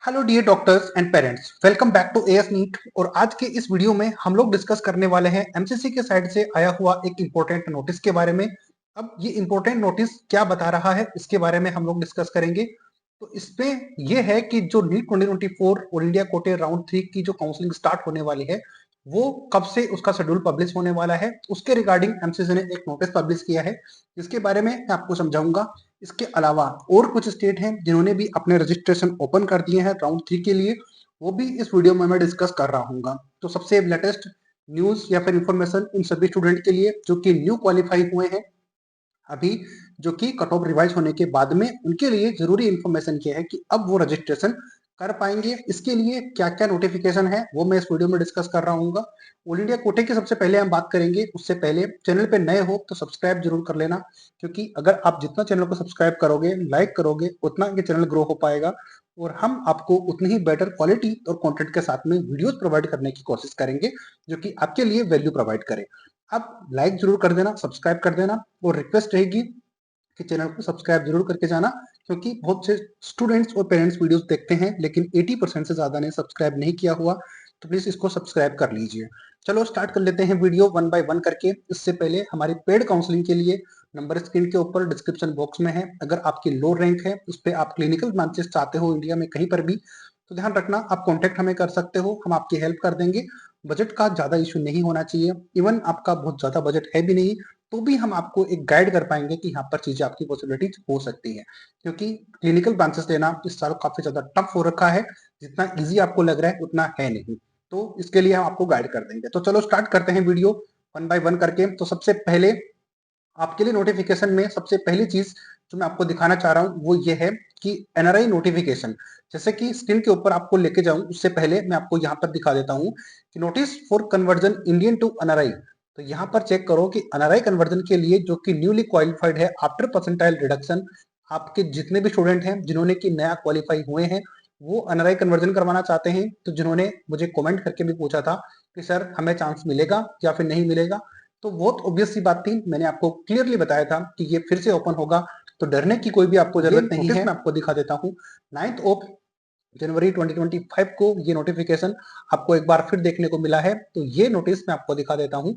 Hello dear doctors and parents, welcome back to AS NEET. और आज के इस वीडियो में हम लोग डिस्कस करने वाले हैं एमसीसी के साइड से आया हुआ एक इम्पोर्टेंट नोटिस के बारे में। अब ये इम्पोर्टेंट नोटिस क्या बता रहा है इसके बारे में हम लोग डिस्कस करेंगे। तो इसमें यह है कि जो नीट 2024 और इंडिया कोटे राउंड 3 की जो काउंसलिंग स्टार्ट होने वाली है वो कब से उसका शेड्यूल पब्लिश होने वाला है, उसके रिगार्डिंग एमसीसी ने एक नोटिस पब्लिश किया है, जिसके बारे में मैं आपको समझाऊंगा। इसके अलावा और कुछ स्टेट हैं जिन्होंने भी अपने रजिस्ट्रेशन ओपन कर दिए हैं राउंड 3 के लिए, वो भी इस वीडियो में मैं डिस्कस कर रहा हूँ। तो सबसे लेटेस्ट न्यूज या फिर इंफॉर्मेशन उन सभी स्टूडेंट के लिए जो कि न्यू क्वालिफाई हुए हैं अभी, जो कि कट ऑफ रिवाइज होने के बाद में, उनके लिए जरूरी इंफॉर्मेशन क्या है कि अब वो रजिस्ट्रेशन कर पाएंगे। इसके लिए क्या क्या नोटिफिकेशन है वो मैं इस वीडियो में डिस्कस कर रहा हूँ। ऑल इंडिया कोटे की सबसे पहले हम बात करेंगे। उससे पहले चैनल पे नए हो तो सब्सक्राइब जरूर कर लेना, क्योंकि अगर आप जितना चैनल को सब्सक्राइब करोगे, लाइक करोगे, उतना ये चैनल ग्रो हो पाएगा और हम आपको उतनी ही बेटर क्वालिटी और कंटेंट के साथ में वीडियोस प्रोवाइड करने की कोशिश करेंगे जो कि आपके लिए वैल्यू प्रोवाइड करे। आप लाइक जरूर कर देना, सब्सक्राइब कर देना, और रिक्वेस्ट रहेगी कि चैनल को सब्सक्राइब जरूर करके जाना, क्योंकि बहुत से स्टूडेंट्स और पेरेंट्स वीडियोस देखते हैं लेकिन 80% से ज्यादा ने सब्सक्राइब नहीं किया हुआ। तो प्लीज इसको सब्सक्राइब कर लीजिए। चलो स्टार्ट कर लेते हैं वीडियो वन बाय वन करके। इससे पहले हमारी पेड काउंसलिंग के लिए नंबर स्क्रीन के ऊपर डिस्क्रिप्शन बॉक्स में है। अगर आपकी लो रैंक है, उस पर आप क्लिनिकल ब्रांचेस चाहते हो इंडिया में कहीं पर भी, तो ध्यान रखना आप कॉन्टेक्ट हमें कर सकते हो, हम आपकी हेल्प कर देंगे। बजट का ज्यादा इशू नहीं होना चाहिए, इवन आपका बहुत ज्यादा बजट है भी नहीं तो भी हम आपको एक गाइड कर पाएंगे कि यहाँ पर चीजें आपकी पॉसिबिलिटीज हो सकती है, क्योंकि क्लिनिकल ब्रांचेस लेना इस साल काफी ज्यादा टफ हो रखा है। जितना इजी आपको लग रहा है उतना है नहीं, तो इसके लिए हम आपको गाइड कर देंगे। तो चलो स्टार्ट करते हैं वीडियो वन बाय वन करके। तो सबसे पहले आपके लिए नोटिफिकेशन में सबसे पहली चीज जो मैं आपको दिखाना चाह रहा हूँ वो ये है कि एनआरआई नोटिफिकेशन। जैसे कि स्क्रीन के ऊपर आपको लेके जाऊं उससे पहले मैं आपको यहाँ पर दिखा देता हूँ कि notice for conversion Indian to NRI. तो यहाँ पर चेक करो कि एनआरआई कन्वर्जन के लिए जो कि न्यूली क्वालिफाइड है आफ्टर परसेंटाइल रिडक्शन, आपके जितने भी स्टूडेंट हैं जिन्होंने की नया क्वालिफाई हुए हैं वो एनआरआई कन्वर्जन करवाना चाहते हैं, तो जिन्होंने मुझे कमेंट करके भी पूछा था कि सर हमें चांस मिलेगा या फिर नहीं मिलेगा, तो बहुत ऑब्वियस सी बात थी। मैंने आपको क्लियरली बताया था कि ये फिर से ओपन होगा, तो डरने की कोई भी आपको जरूरत नहीं है। मैं आपको दिखा देता हूँ 9 जनवरी 2025 को ये नोटिफिकेशन आपको एक बार फिर देखने को मिला है। तो ये नोटिस मैं आपको दिखा देता हूँ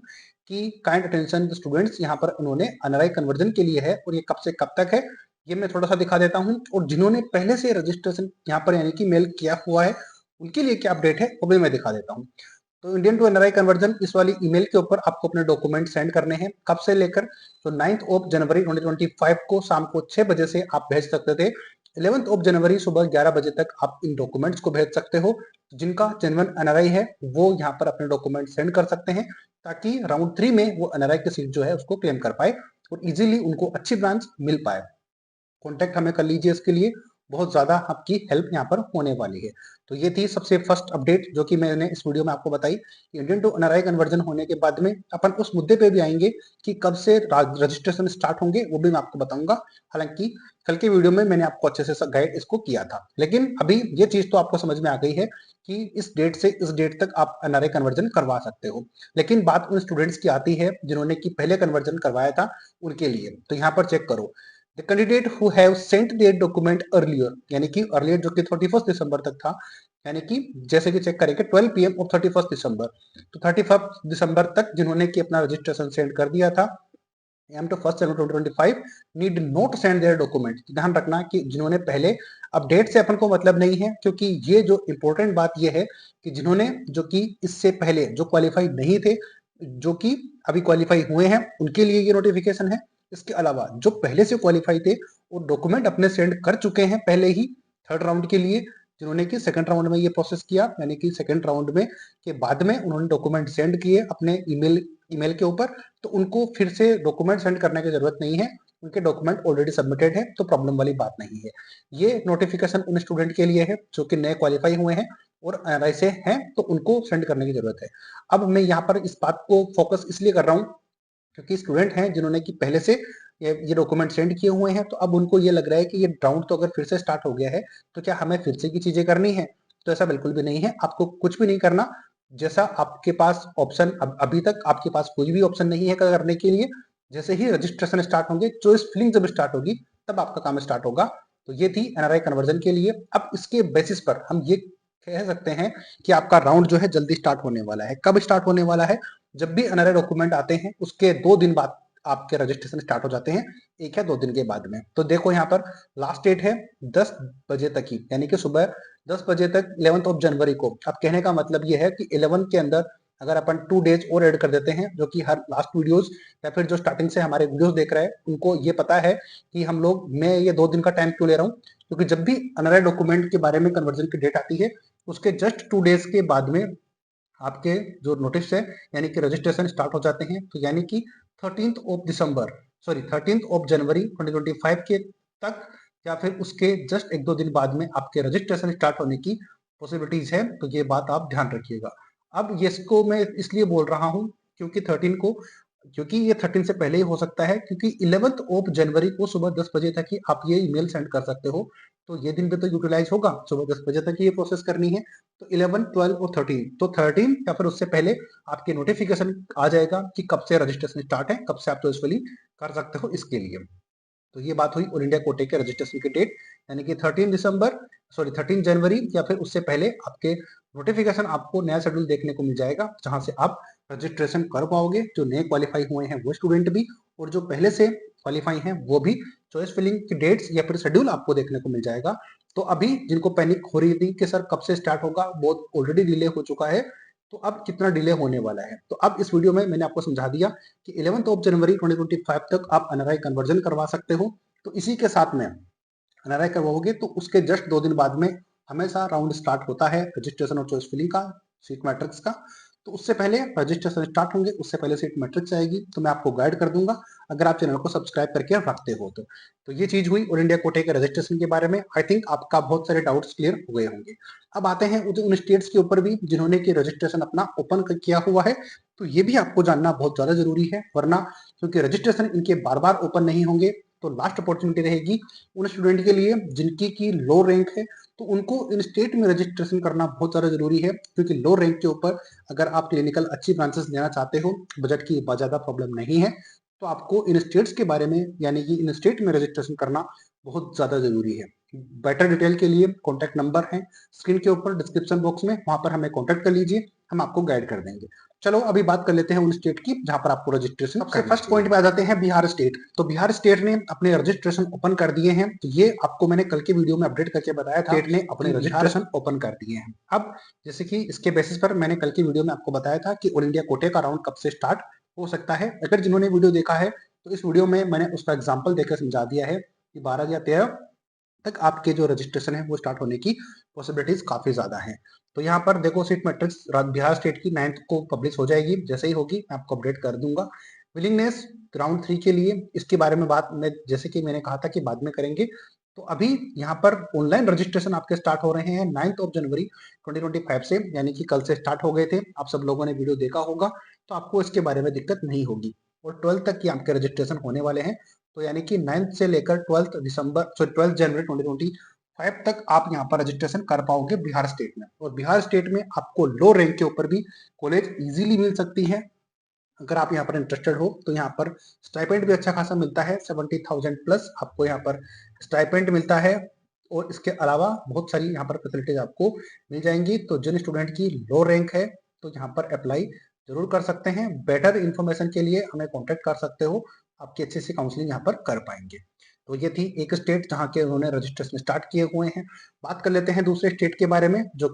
कि काइंड अटेंशन स्टूडेंट्स, यहाँ पर उन्होंने एनआरआई कन्वर्जन के लिए है और ये कब से कब तक है ये मैं थोड़ा सा दिखा देता हूँ। और जिन्होंने पहले से रजिस्ट्रेशन यहाँ पर यानी कि मेल किया हुआ है उनके लिए क्या अपडेट है वो भी मैं दिखा देता हूँ। तो इंडियन टू एनआरआई कन्वर्जन इस वाली ईमेल के ऊपर आपको अपने डॉक्यूमेंट सेंड करने हैं। कब से लेकर तो 9 जनवरी 2025 को शाम को 6 बजे से आप भेज सकते थे। 11 जनवरी सुबह 11 बजे तक आप इन डॉक्यूमेंट्स को भेज सकते हो। जिनका जेन्युइन एनआरआई है वो यहाँ पर अपने डॉक्यूमेंट सेंड कर सकते हैं, ताकि राउंड 3 में वो एनआरआई की सीट जो है उसको क्लेम कर पाए और इजीली उनको अच्छी ब्रांच मिल पाए। कॉन्टेक्ट हमें कर लीजिए, इसके लिए बहुत ज्यादा आपकी हेल्प यहाँ पर होने वाली है। तो ये थी सबसे फर्स्ट अपडेट जो कि मैंने इस वीडियो में आपको बताई। इंडियन टू एनआरआई कन्वर्जन होने के बाद में अपन उस मुद्दे पे भी आएंगे कि कब से रजिस्ट्रेशन स्टार्ट होंगे, वो भी मैं आपको बताऊंगा। हालांकि कल के वीडियो में मैंने आपको अच्छे से गाइड इसको किया था, लेकिन अभी ये चीज तो आपको समझ में आ गई है कि इस डेट से इस डेट तक आप एनआरआई कन्वर्जन करवा सकते हो। लेकिन बात उन स्टूडेंट्स की आती है जिन्होंने की पहले कन्वर्जन करवाया था उनके लिए। तो यहाँ पर चेक करो, the candidate who have sent their document earlier, यानी कि अर्लियर जो कि 31 दिसंबर तक था, यानी कि जैसे कि चेक करेंगे 12 PM ऑफ 31 दिसंबर, तो 31 दिसंबर तक जिन्होंने कि अपना रजिस्ट्रेशन सेंड कर दिया था एम to 1 January 2025 need not send their document. ध्यान रखना कि जिन्होंने पहले, अपडेट से अपन को मतलब नहीं है, क्योंकि ये जो इंपॉर्टेंट बात ये है कि जिन्होंने जो कि इससे पहले जो क्वालिफाई नहीं थे, जो कि अभी क्वालिफाई हुए हैं, उनके लिए ये नोटिफिकेशन है। इसके अलावा जो पहले से क्वालिफाई थे वो डॉक्यूमेंट अपने सेंड कर चुके हैं पहले ही थर्ड राउंड के लिए, जिन्होंने कि सेकंड राउंड में ये प्रोसेस किया, यानी कि सेकंड राउंड में के बाद में उन्होंने डॉक्यूमेंट सेंड किए अपने ईमेल के ऊपर, तो उनको फिर से डॉक्यूमेंट सेंड करने की जरूरत नहीं है। उनके डॉक्यूमेंट ऑलरेडी सबमिटेड है, तो प्रॉब्लम वाली बात नहीं है। ये नोटिफिकेशन उन स्टूडेंट के लिए है जो कि नए क्वालिफाई हुए हैं और एनआरआई से हैं, तो उनको सेंड करने की जरूरत है। अब मैं यहाँ पर इस बात को फोकस इसलिए कर रहा हूँ क्योंकि स्टूडेंट हैं जिन्होंने कि पहले से ये डॉक्यूमेंट सेंड किए हुए हैं, तो अब उनको ये लग रहा है कि ये राउंड तो अगर फिर से स्टार्ट हो गया है तो क्या हमें फिर से की चीजें करनी है। तो ऐसा बिल्कुल भी नहीं है, आपको कुछ भी नहीं करना। जैसा आपके पास ऑप्शन अभी तक आपके पास कोई भी ऑप्शन नहीं है करने के लिए। जैसे ही रजिस्ट्रेशन स्टार्ट होंगे, चॉइस फिलिंग जब स्टार्ट होगी तब आपका काम स्टार्ट होगा। तो ये थी एनआरआई कन्वर्जन के लिए। अब इसके बेसिस पर हम ये कह सकते हैं कि आपका राउंड जो है जल्दी स्टार्ट होने वाला है। कब स्टार्ट होने वाला है? जब भी एनआरआई डॉक्यूमेंट आते हैं उसके 2 दिन बाद आपके रजिस्ट्रेशन स्टार्ट हो जाते हैं, 1 या 2 दिन के बाद में। तो देखो यहाँ पर लास्ट डेट है 10 बजे तक ही, यानी कि सुबह 10 बजे तक 11 ऑफ जनवरी को। अब कहने का मतलब ये है कि 11 के अंदर अगर अपन 2 डेज और ऐड कर देते हैं, जो कि हर लास्ट वीडियोस या फिर जो स्टार्टिंग से हमारे वीडियोस देख रहे हैं उनको ये पता है कि हम लोग मैं ये 2 दिन का टाइम क्यों ले रहा हूँ, क्योंकि जब भी एनआरआई डॉक्यूमेंट के बारे में कन्वर्जन की डेट आती है उसके जस्ट 2 डेज के बाद में आपके जो नोटिस है यानी कि रजिस्ट्रेशन स्टार्ट हो जाते हैं। तो यानी कि 13 ऑफ जनवरी 2025 के तक या फिर उसके जस्ट 1-2 दिन बाद में आपके रजिस्ट्रेशन स्टार्ट होने की पॉसिबिलिटीज है। तो ये बात आप ध्यान रखिएगा। अब इसको मैं इसलिए बोल रहा हूँ क्योंकि ये 13 से पहले ही हो सकता है, क्योंकि 11 ऑफ जनवरी को सुबह 10 बजे तक ही आप ये ईमेल सेंड कर सकते हो। तो ये दिन भी तो यूटिलाइज होगा, सुबह 10 बजे तक ये प्रोसेस करनी है। तो 11, 12 और 13, तो 13 या फिर उससे पहले आपके नोटिफिकेशन आ जाएगा कि कब से रजिस्ट्रेशन स्टार्ट है, कब से आप चॉइस फिलिंग कर सकते हो इसके लिए। तो ये बात हुई ऑल इंडिया कोटे के रजिस्ट्रेशन की डेट, यानी कि 13 जनवरी या फिर उससे पहले आपके नोटिफिकेशन आपको नया शेड्यूल देखने को मिल जाएगा, जहां से आप रजिस्ट्रेशन कर पाओगे। जो नए क्वालिफाई हुए हैं वो स्टूडेंट भी, और जो पहले से क्वालिफाई हैं वो भी। चॉइस फिलिंग की डेट्स या फिर शेड्यूल आपको देखने को मिल जाएगा। तो अभी जिनको पैनिक हो रही थी कि सर कब से स्टार्ट होगा, बहुत ऑलरेडी डिले हो चुका है, तो अब कितना डिले होने वाला है, तो अब इस वीडियो में मैंने आपको समझा दिया कि 11 ऑफ जनवरी 2025 तक आप एनआरआई कन्वर्जन करवा सकते हो। तो इसी के साथ में एनआरआई करवाओगे तो उसके जस्ट 2 दिन बाद में हमेशा राउंड स्टार्ट होता है रजिस्ट्रेशन और चॉइस फिलिंग का, सीट मैट्रिक्स का। तो उससे पहले रजिस्ट्रेशन स्टार्ट होंगे, उससे पहले सीट मैट्रिक्स आएगी, तो मैं आपको गाइड कर दूंगा अगर आप चैनल को सब्सक्राइब करके रखते हो तो ये चीज हुई ऑल इंडिया कोटे के रजिस्ट्रेशन के बारे में। आई थिंक आपका बहुत सारे डाउट्स क्लियर हो गए होंगे। अब आते हैं उन स्टेट्स के ऊपर भी जिन्होंने की रजिस्ट्रेशन अपना ओपन किया हुआ है। तो ये भी आपको जानना बहुत ज्यादा जरूरी है, वरना क्योंकि रजिस्ट्रेशन इनके बार बार ओपन नहीं होंगे, तो लास्ट अपॉर्चुनिटी रहेगी उन स्टूडेंट के लिए जिनकी की लो रैंक है। तो उनको इन स्टेट में रजिस्ट्रेशन करना बहुत ज्यादा जरूरी है, क्योंकि लो रैंक के ऊपर अगर आप क्लिनिकल अच्छी ब्रांचेस लेना चाहते हो, बजट की बहुत ज्यादा प्रॉब्लम नहीं है, तो आपको इन स्टेट्स के बारे में यानी कि इन स्टेट में रजिस्ट्रेशन करना बहुत ज्यादा जरूरी है। बेटर डिटेल के लिए कॉन्टैक्ट नंबर है स्क्रीन के ऊपर डिस्क्रिप्शन बॉक्स में, वहां पर हमें कॉन्टैक्ट कर लीजिए, हम आपको गाइड कर देंगे। चलो अभी बात कर लेते हैं उन स्टेट की जहां पर आपको रजिस्ट्रेशन। सबसे फर्स्ट पॉइंट पे आ जाते हैं बिहार स्टेट। तो बिहार स्टेट ने अपने रजिस्ट्रेशन ओपन कर दिए हैं। तो ये आपको मैंने कल के वीडियो में अपडेट करके बताया था, स्टेट ने अपने रजिस्ट्रेशन ओपन कर दिए हैं। अब जैसे कि इसके बेसिस पर मैंने कल की वीडियो में आपको बताया था कि ऑल इंडिया कोटे का राउंड कब से स्टार्ट हो सकता है। अगर जिन्होंने वीडियो देखा है तो इस वीडियो में मैंने उसका एग्जाम्पल देकर समझा दिया है कि 12 या 13 तक आपके जो रजिस्ट्रेशन है वो स्टार्ट होने की पॉसिबिलिटीज काफी ज्यादा है। तो यहाँ पर देखो सीट मैट्रिक्स बिहार स्टेट की 9th को पब्लिश हो जाएगी, जैसे ही होगी मैं आपको अपडेट कर दूंगा। विलिंगनेस राउंड 3 के लिए इसके बारे में बात मैं जैसे कि मैंने कहा था कि बाद में करेंगे। तो अभी यहाँ पर ऑनलाइन रजिस्ट्रेशन आपके स्टार्ट हो रहे हैं 9 ऑफ जनवरी 2025 से, यानी कि कल से स्टार्ट हो गए थे। आप सब लोगों ने वीडियो देखा होगा, तो आपको इसके बारे में दिक्कत नहीं होगी। और 12 तक की आपके रजिस्ट्रेशन होने वाले हैं। तो यानी कि 9 से लेकर 12 जनवरी 2025 तक आप यहाँ पर रजिस्ट्रेशन कर पाओगे बिहार स्टेट में। और बिहार स्टेट में आपको लो रैंक के ऊपर भी कॉलेज इजीली मिल सकती है। अगर आप यहाँ पर इंटरेस्टेड हो तो यहाँ पर स्टाइपेंड भी अच्छा खासा मिलता है, 70,000 प्लस आपको यहाँ पर स्टाइपेंड मिलता है। और इसके अलावा बहुत सारी यहाँ पर फैसिलिटीज आपको मिल जाएंगी। तो जिन स्टूडेंट की लो रैंक है तो यहाँ पर अप्लाई जरूर कर सकते हैं। बेटर इन्फॉर्मेशन के लिए हमें कॉन्टेक्ट कर सकते हो, आपकी अच्छी सी काउंसलिंग यहाँ पर कर पाएंगे। तो ये थी एक स्टेट जहाँ के उन्होंने रजिस्ट्रेशन स्टार्ट किए हुए हैं। बात कर लेते हैं दूसरे स्टेट के बारे में जो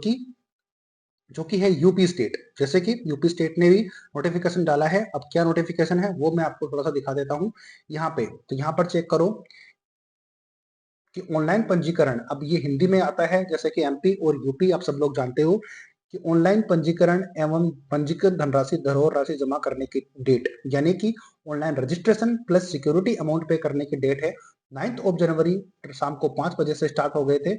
कि है यूपी स्टेट। जैसे कि यूपी स्टेट ने भी नोटिफिकेशन डाला है। अब क्या नोटिफिकेशन है वो मैं आपको थोड़ा सा दिखा देता हूँ यहाँ पे। तो यहाँ पर चेक करो कि ऑनलाइन पंजीकरण, अब ये हिंदी में आता है, जैसे कि एमपी और यूपी आप सब लोग जानते हो कि ऑनलाइन पंजीकरण एवं पंजीकृत धनराशि धरोहर राशि जमा करने की डेट, यानी कि online registration plus security amount पे करने की डेट है 9 ऑफ जनवरी शाम को 5 बजे से स्टार्ट हो गए थे।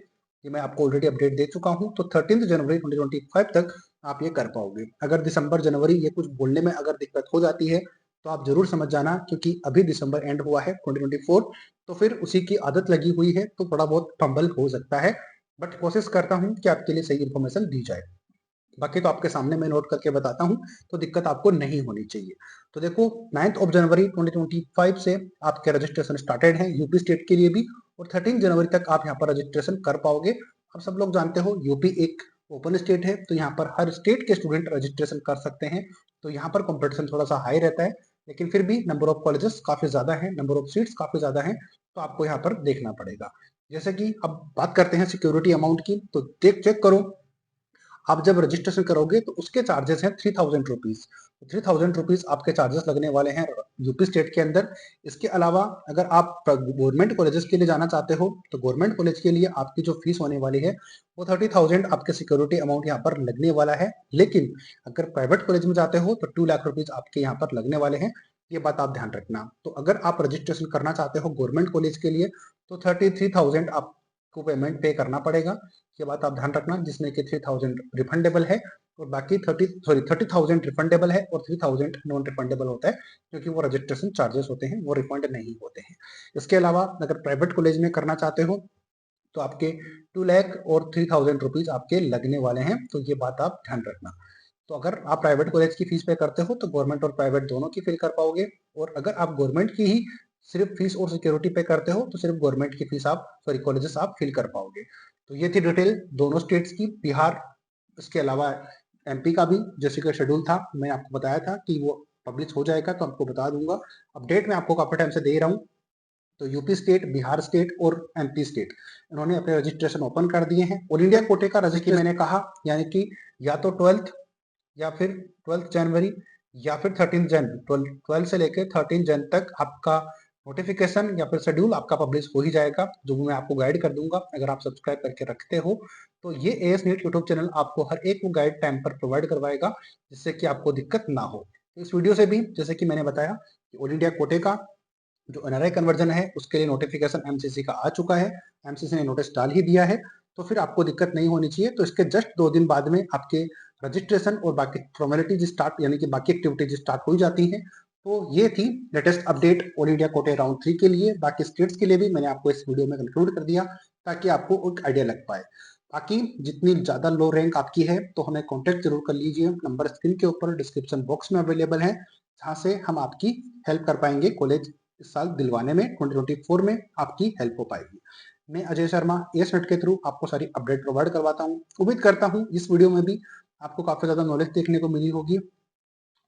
ये मैं आपको ऑलरेडी अपडेट दे चुका हूँ। तो 13 जनवरी 2025 तक आप ये कर पाओगे। अगर दिसंबर जनवरी ये कुछ बोलने में अगर दिक्कत हो जाती है तो आप जरूर समझ जाना, क्योंकि अभी दिसंबर एंड हुआ है 2024, तो फिर उसी की आदत लगी हुई है, तो थोड़ा बहुत फंबल हो सकता है। बट कोशिश करता हूँ कि आपके लिए सही इन्फॉर्मेशन दी जाए। बाकी तो आपके सामने मैं नोट करके बताता हूँ, तो दिक्कत आपको नहीं होनी चाहिए। तो देखो 9 जनवरी 2025 से आपके रजिस्ट्रेशन स्टार्टेड है यूपी स्टेट के लिए भी, और 13 जनवरी तक आप यहाँ पर रजिस्ट्रेशन कर पाओगे। आप सब लोग जानते हो यूपी एक ओपन स्टेट है, तो यहाँ पर हर स्टेट के स्टूडेंट रजिस्ट्रेशन कर सकते हैं। तो यहाँ पर कॉम्पिटिशन थोड़ा सा हाई रहता है, लेकिन फिर भी नंबर ऑफ कॉलेजेस काफी ज्यादा है, नंबर ऑफ सीट्स काफी ज्यादा है, तो आपको यहाँ पर देखना पड़ेगा। जैसे कि अब बात करते हैं सिक्योरिटी अमाउंट की, तो चेक करो आप जब रजिस्ट्रेशन करोगे तो उसके चार्जेस हैं 3000 रुपीज। 3000 रुपीज आपके चार्जेस लगने वाले हैं यूपी स्टेट के अंदर। इसके अलावा अगर आप गवर्नमेंट कॉलेजेस के लिए जाना चाहते हो तो गवर्नमेंट कॉलेज के लिए आपकी जो फीस होने वाली है वो 30,000 आपके सिक्योरिटी अमाउंट यहाँ पर लगने वाला है। लेकिन अगर प्राइवेट कॉलेज में जाते हो तो 2 लाख रुपीज आपके यहाँ पर लगने वाले हैं, ये बात आप ध्यान रखना। तो अगर आप रजिस्ट्रेशन करना चाहते हो गवर्नमेंट कॉलेज के लिए तो 33,000 आपको पेमेंट पे करना पड़ेगा, ये बात आप ध्यान रखना, जिसमें कि 3000 रिफंडेबल है और बाकी 30,000 रिफंडेबल है और 3000 नॉन रिफंडेबल होता है, क्योंकि वो रजिस्ट्रेशन चार्जेस होते हैं, वो रिफंड नहीं होते हैं। इसके अलावा अगर प्राइवेट कॉलेज में करना चाहते हो तो आपके 2 लाख और 3,000 रुपीज आपके लगने वाले हैं, तो ये बात आप ध्यान रखना। तो अगर आप प्राइवेट कॉलेज की फीस पे करते हो तो गवर्नमेंट और प्राइवेट दोनों की फिल कर पाओगे, और अगर आप गवर्नमेंट की ही सिर्फ फीस और सिक्योरिटी पे करते हो तो सिर्फ गवर्नमेंट की फीस आप कॉलेजेस आप फिल कर पाओगे। तो ये थी डिटेल दोनों स्टेट्स की, बिहार इसके अलावा एमपी का भी जैसे कि शेड्यूल था मैं आपको बताया था कि वो पब्लिश हो जाएगा, तो आपको बता दूंगा। अपडेट मैं आपको काफी टाइम से दे रहा हूँ। तो यूपी स्टेट, बिहार स्टेट और एमपी स्टेट इन्होंने अपने रजिस्ट्रेशन ओपन कर दिए हैं। ऑल इंडिया कोटे का रजिस्ट्रेशन मैंने कहा, यानी कि या तो 12th या फिर 12 जनवरी या फिर 13 जन, 12 से लेकर 13 जन तक आपका नोटिफिकेशन या फिर शेड्यूल आपका पब्लिश हो ही जाएगा, जो मैं आपको गाइड कर दूंगा। अगर आप सब्सक्राइब करके रखते हो तो ये एएस नीट यूट्यूब चैनल आपको हर एक गाइड टाइम पर प्रोवाइड करवाएगा, जिससे कि आपको दिक्कत ना हो। इस वीडियो से भी जैसे कि मैंने बताया कि ऑल इंडिया कोटे का जो एनआरआई कन्वर्जन है उसके लिए नोटिफिकेशन एमसीसी का आ चुका है, एमसीसी ने नोटिस डाल ही दिया है, तो फिर आपको दिक्कत नहीं होनी चाहिए। तो इसके जस्ट 2 दिन बाद में आपके रजिस्ट्रेशन और बाकी फॉर्मेलिटीज स्टार्ट, यानी कि बाकी एक्टिविटीज स्टार्ट हो जाती हैं। तो ये थी latest update all India quota round 3 के लिए। बाकी स्टेट्स के लिए भी मैंने आपको इस वीडियो में कंक्लूड कर दिया ताकि आपको एक आइडिया लग पाए। बाकी जितनी ज्यादा लो रैंक आपकी है तो हमें कॉन्टेक्ट जरूर कर लीजिए, नंबर स्क्रीन के ऊपर डिस्क्रिप्शन बॉक्स में अवेलेबल है, जहाँ से हम आपकी हेल्प कर पाएंगे। कॉलेज इस साल दिलवाने में 2024 में आपकी हेल्प हो पाएगी। मैं अजय शर्मा एस नेट के थ्रू आपको सारी अपडेट प्रोवाइड करवाता हूँ। उम्मीद करता हूँ इस वीडियो में भी आपको काफी ज्यादा नॉलेज देखने को मिली होगी।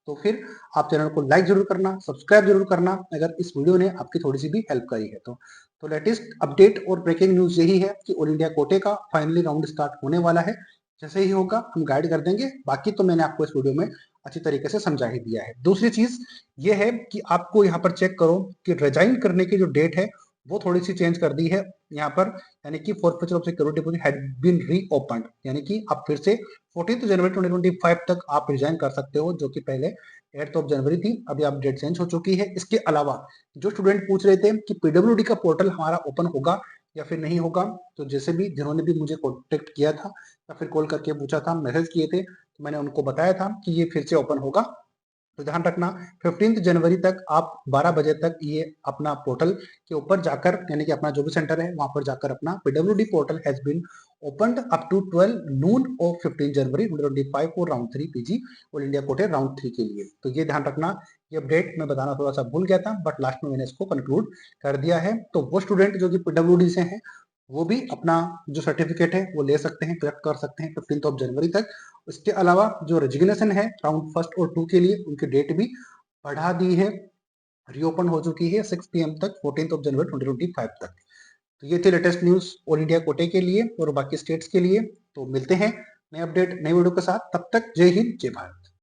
तो फिर आप चैनल को लाइक जरूर करना, सब्सक्राइब जरूर करना अगर इस वीडियो ने आपकी थोड़ी सी भी हेल्प करी है तो लेटेस्ट अपडेट और ब्रेकिंग न्यूज यही है कि ऑल इंडिया कोटे का फाइनली राउंड स्टार्ट होने वाला है। जैसे ही होगा हम गाइड कर देंगे, बाकी तो मैंने आपको इस वीडियो में अच्छी तरीके से समझा ही दिया है। दूसरी चीज ये है कि आपको यहाँ पर चेक करो कि रिजाइन करने की जो डेट है वो थोड़ी सी चेंज कर दी है यहाँ पर, यानी कि forfeiture of security deposit had been reopened, यानी कि आप फिर से 14 जनवरी 2025 तक आप रिजाइन कर सकते हो, जो कि पहले 8 जनवरी थी, अभी आप डेट चेंज हो चुकी है। इसके अलावा जो स्टूडेंट पूछ रहे थे कि पीडब्ल्यूडी का पोर्टल हमारा ओपन होगा या फिर नहीं होगा, तो जैसे भी जिन्होंने भी मुझे कॉन्टेक्ट किया था या फिर कॉल करके पूछा था, मैसेज किए थे, तो मैंने उनको बताया था कि ये फिर से ओपन होगा। तो ध्यान रखना 15 जनवरी तक आप 12 बजे तक ये अपना पोर्टल के ऊपर जाकर, यानी कि अपना जो भी सेंटर है वहां पर जाकर अपना PWD portal has been opened up to 12 noon of 15 January 2025 for round 3 PG all India quota round 3 के लिए। तो ये ध्यान रखना, ये अपडेट मैं बताना थोड़ा सा भूल गया था, बट लास्ट में मैंने इसको कंक्लूड कर दिया है। तो वो स्टूडेंट जो कि पीडब्ल्यूडी से हैं वो भी अपना जो सर्टिफिकेट है वो ले सकते हैं, कलेक्ट कर सकते हैं 15 जनवरी तक। इसके अलावा जो रेजिग्नेशन है राउंड फर्स्ट और 2 के लिए, उनकी डेट भी बढ़ा दी है, रीओपन हो चुकी है 6 PM तक, 14 जनवरी 2025 तक। तो ये थी लेटेस्ट न्यूज ऑल इंडिया कोटे के लिए और बाकी स्टेट्स के लिए। तो मिलते हैं नए अपडेट नए वीडियो के साथ, तब तक जय हिंद जय भारत।